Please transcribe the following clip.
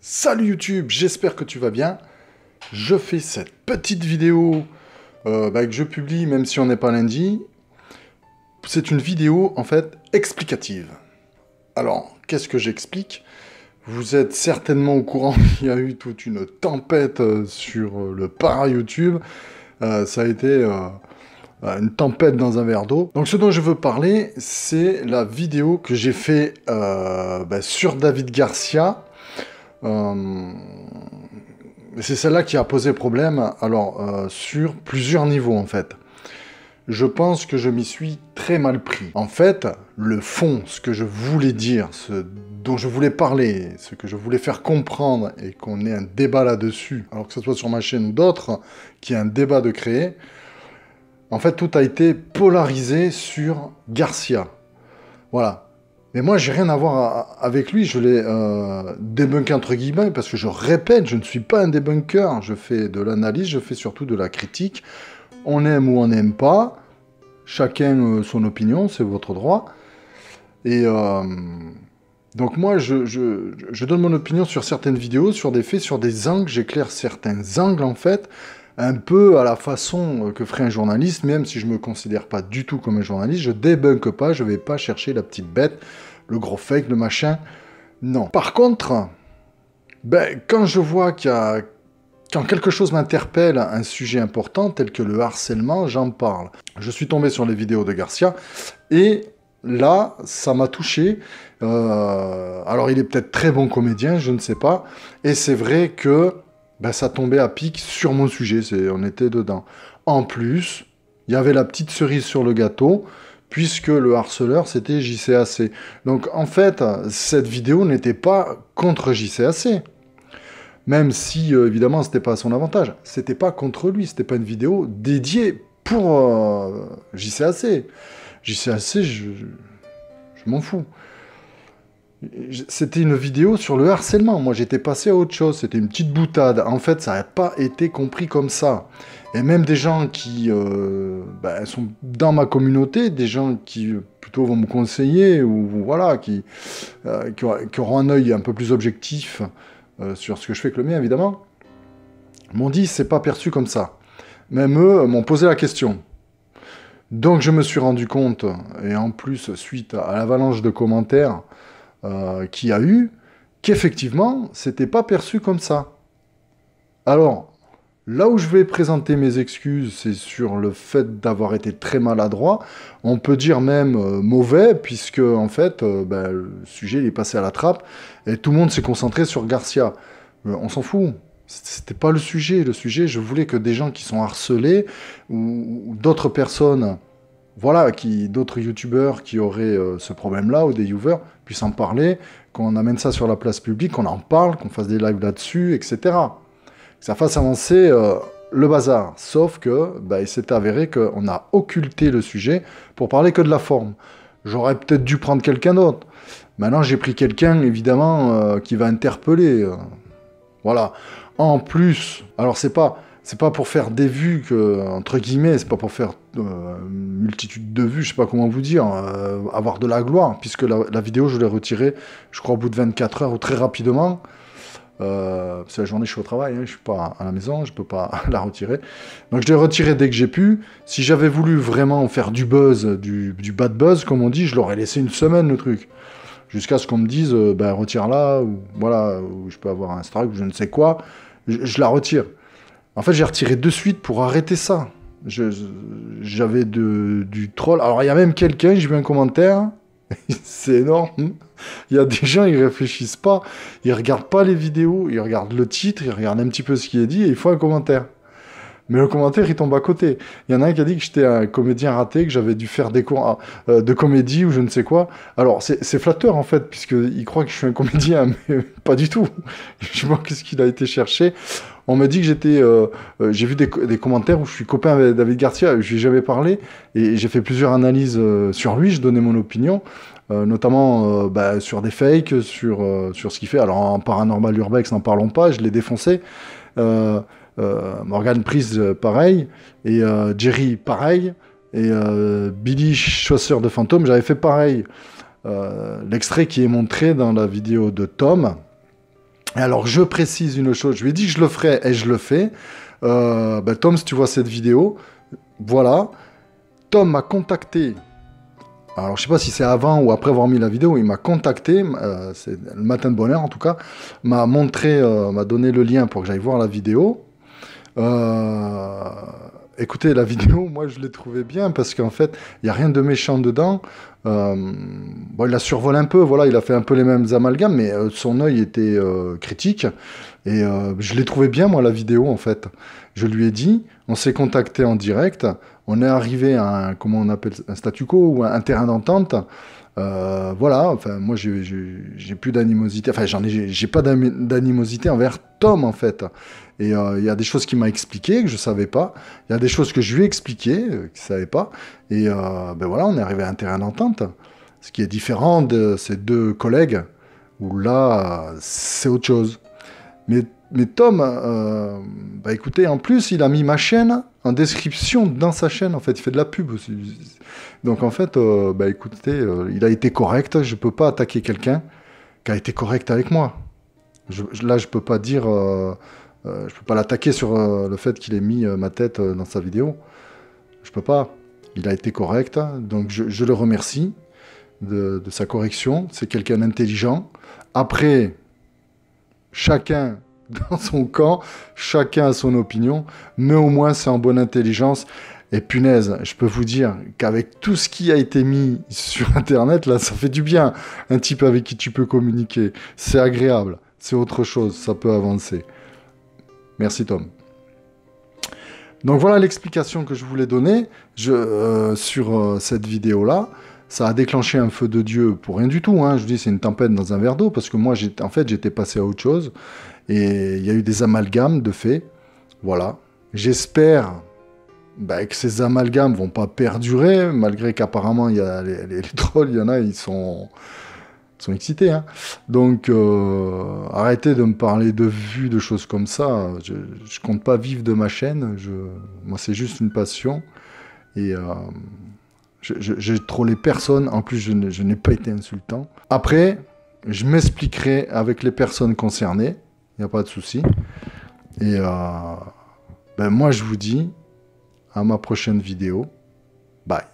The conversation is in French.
Salut YouTube, j'espère que tu vas bien. Je fais cette petite vidéo que je publie même si on n'est pas lundi. C'est une vidéo en fait explicative. Alors, qu'est-ce que j'explique? Vous êtes certainement au courant qu'il y a eu toute une tempête sur le para-YouTube. Ça a été une tempête dans un verre d'eau. Donc ce dont je veux parler, c'est la vidéo que j'ai fait sur David Garcia. C'est celle-là qui a posé problème, alors sur plusieurs niveaux en fait. Je pense que je m'y suis très mal pris. En fait, le fond, ce que je voulais dire, ce dont je voulais parler, ce que je voulais faire comprendre et qu'on ait un débat là-dessus, alors que ce soit sur ma chaîne ou d'autres, qu'il y ait un débat de créer, en fait tout a été polarisé sur Garcia. Voilà. Mais moi, j'ai rien à voir avec lui, je l'ai débunké entre guillemets, parce que je répète, je ne suis pas un débunker, je fais de l'analyse, je fais surtout de la critique. On aime ou on n'aime pas, chacun son opinion, c'est votre droit. Et donc moi, je donne mon opinion sur certaines vidéos, sur des faits, sur des angles, j'éclaire certains angles en fait, un peu à la façon que ferait un journaliste, même si je ne me considère pas du tout comme un journaliste, je débunke pas, je ne vais pas chercher la petite bête, le gros fake, le machin, non. Par contre, quand je vois quand quelque chose m'interpelle, un sujet important, tel que le harcèlement, j'en parle. Je suis tombé sur les vidéos de Garcia, et là, ça m'a touché. Alors, il est peut-être très bon comédien, je ne sais pas, et c'est vrai que ça tombait à pic sur mon sujet, on était dedans. En plus, il y avait la petite cerise sur le gâteau, puisque le harceleur, c'était JCAC. Donc, en fait, cette vidéo n'était pas contre JCAC. Même si, évidemment, c'était pas à son avantage. C'était pas contre lui, c'était pas une vidéo dédiée pour JCAC. JCAC, je m'en fous. C'était une vidéo sur le harcèlement. Moi, j'étais passé à autre chose. C'était une petite boutade. En fait, ça n'a pas été compris comme ça. Et même des gens qui sont dans ma communauté, des gens qui plutôt vont me conseiller, ou voilà, qui auront un œil un peu plus objectif sur ce que je fais que le mien, évidemment, m'ont dit c'est pas perçu comme ça. Même eux m'ont posé la question. Donc je me suis rendu compte, et en plus, suite à l'avalanche de commentaires qu'il y a eu, qu'effectivement, c'était pas perçu comme ça. Alors, là où je vais présenter mes excuses, c'est sur le fait d'avoir été très maladroit, on peut dire même mauvais, puisque en fait, le sujet il est passé à la trappe, et tout le monde s'est concentré sur Garcia. On s'en fout. C'était pas le sujet. Le sujet, je voulais que des gens qui sont harcelés, ou d'autres personnes, voilà, d'autres youtubeurs qui auraient ce problème-là, ou des viewers, puissent en parler, qu'on amène ça sur la place publique, qu'on en parle, qu'on fasse des lives là-dessus, etc. Que ça fasse avancer le bazar. Sauf que, il s'est avéré qu'on a occulté le sujet pour parler que de la forme. J'aurais peut-être dû prendre quelqu'un d'autre. Maintenant, j'ai pris quelqu'un, évidemment, qui va interpeller. Voilà. En plus, alors c'est pas pour faire des vues, entre guillemets, c'est pas pour faire multitude de vues, je sais pas comment vous dire, avoir de la gloire, puisque la vidéo, je l'ai retirée, je crois, au bout de 24 heures, ou très rapidement. C'est la journée, je suis au travail, hein, je suis pas à la maison, je peux pas la retirer. Donc je l'ai retirée dès que j'ai pu. Si j'avais voulu vraiment faire du buzz, du bad buzz, comme on dit, je l'aurais laissé une semaine, le truc. Jusqu'à ce qu'on me dise, retire-la, ou voilà, ou je peux avoir un strike, ou je ne sais quoi. Je la retire. En fait, j'ai retiré de suite pour arrêter ça. J'avais du troll. Alors, il y a même quelqu'un, j'ai vu un commentaire, c'est énorme. Il y a des gens, ils réfléchissent pas, ils regardent pas les vidéos, ils regardent le titre, ils regardent un petit peu ce qui est dit, et ils font un commentaire. Mais le commentaire, il tombe à côté. Il y en a un qui a dit que j'étais un comédien raté, que j'avais dû faire des cours de comédie ou je ne sais quoi. Alors, c'est flatteur, en fait, puisqu'il croit que je suis un comédien, mais pas du tout. Je vois qu'est-ce qu'il a été chercher. On m'a dit que j'étais... j'ai vu des commentaires où je suis copain avec David Garcia, je lui ai jamais parlé, et j'ai fait plusieurs analyses sur lui, je donnais mon opinion, notamment sur des fakes, sur ce qu'il fait. Alors, en Paranormal Urbex, n'en parlons pas, je l'ai défoncé. Morgan Prise, pareil, et Jerry, pareil, et Billy, chasseur de fantômes, j'avais fait pareil. L'extrait qui est montré dans la vidéo de Tom, Alors, je précise une chose, je lui ai dit que je le ferai et je le fais. Tom, si tu vois cette vidéo, voilà. Tom m'a contacté. Alors, je sais pas si c'est avant ou après avoir mis la vidéo, il m'a contacté, c'est le matin de bonheur en tout cas, m'a montré, m'a donné le lien pour que j'aille voir la vidéo. Euh, Écoutez, la vidéo, moi je l'ai trouvée bien parce qu'en fait, il n'y a rien de méchant dedans. Bon, il a survolé un peu, voilà, il a fait un peu les mêmes amalgames, mais son œil était critique. Et je l'ai trouvé bien, moi, la vidéo, en fait. Je lui ai dit, on s'est contacté en direct, on est arrivé à un, comment on appelle, un statu quo ou un terrain d'entente. Voilà, enfin, moi, j'ai plus d'animosité, enfin, j'ai pas d'animosité envers Tom, en fait. Et il y a des choses qu'il m'a expliquées que je savais pas. Il y a des choses que je lui ai expliquées qu'il ne savait pas. Et voilà, on est arrivé à un terrain d'entente. Ce qui est différent de ces deux collègues, où là, c'est autre chose. Mais Tom, écoutez, en plus, il a mis ma chaîne en description dans sa chaîne. En fait, il fait de la pub aussi. Donc, en fait, écoutez, il a été correct. Je peux pas attaquer quelqu'un qui a été correct avec moi. Là, je peux pas dire... je peux pas l'attaquer sur le fait qu'il ait mis ma tête dans sa vidéo. Je peux pas. Il a été correct, donc je le remercie de sa correction. C'est quelqu'un d'intelligent. Après, chacun dans son camp, chacun a son opinion, mais au moins c'est en bonne intelligence. Et punaise, je peux vous dire qu'avec tout ce qui a été mis sur Internet, là, ça fait du bien. Un type avec qui tu peux communiquer. C'est agréable. C'est autre chose. Ça peut avancer. Merci Tom. Donc voilà l'explication que je voulais donner sur cette vidéo-là. Ça a déclenché un feu de Dieu pour rien du tout. Hein. Je dis c'est une tempête dans un verre d'eau parce que moi j'étais passé à autre chose et il y a eu des amalgames de faits. Voilà. J'espère que ces amalgames vont pas perdurer malgré qu'apparemment il y a les trolls, il y en a ils sont excités. Hein. Donc, arrêtez de me parler de vues, de choses comme ça. Je compte pas vivre de ma chaîne. Moi, c'est juste une passion. Et j'ai trollé personne. En plus, je n'ai pas été insultant. Après, je m'expliquerai avec les personnes concernées. Il n'y a pas de souci. Et moi, je vous dis à ma prochaine vidéo. Bye.